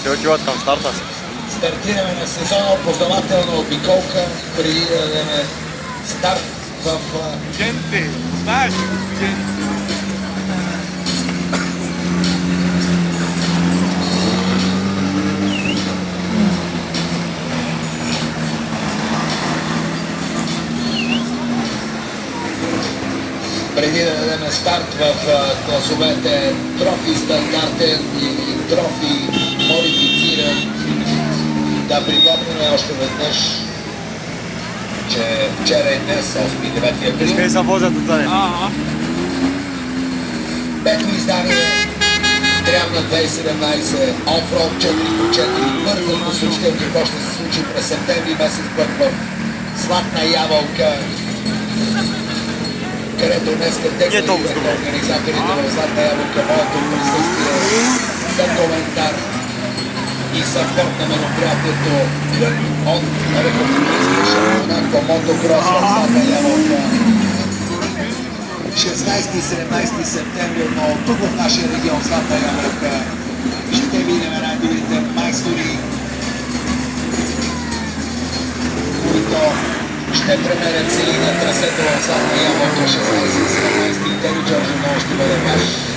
Те отиват към старта си. Стартираме на сезона опознавателна обиколка, преди да дадем старт в... Gente, знаеш ли? Gente. Преди да дадем старт в класовете трофи стандартен или трофи модифициран, да припомним още веднъж, че вчера и днес, 8-9 април, Те се возят от тане. пето издание Древна 2017 Offroad 4x4. Бързо да съобщим какво ще се случи през септември месец път в Златна ябълка, където днеска декларират организаторите в Златна ябълка моето присъствие за коментар и съпорт на мероприятието от републиканския шампионат по мотокрос в Златна ябълка. 16 и 17 септември отново тук в нашия регион Златна ябълка ще видим най-добрите майстори, които ще премерят сили на трасето в Златна ябълка. 16 и 17 Тери Джорджи много ще бъде ваш.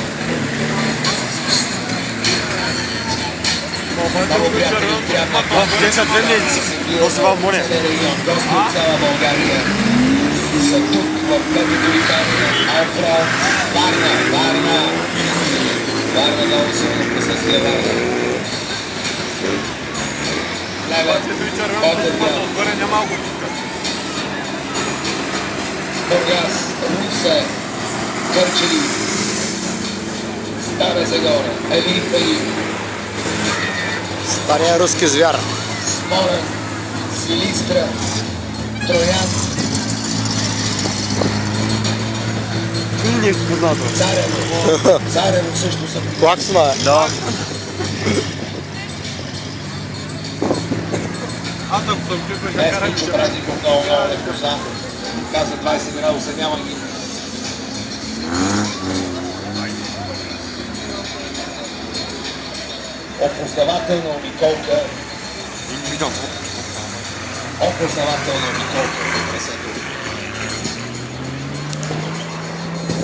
Много приятели трябва Те са двемници. То се в Моне. гости от цяла България са тук в петото издание Offroad Варна. Варна, много силно присъствие Варна. Плевен, Ботевград, Отгоре няма го пускат. Бургас, Русе, Кърджали, Стара Загора, Елин, Стария руски звяр. Смолен, Силистра, Троян, Не е познато. Царево също са. Клаксона е. Да. Аз ако съм чукваш да Днес карам, Мичо Празников много не позна. Каза 20 градуса, няма ги. Опознавателна обиколка. Опознавателна обиколка.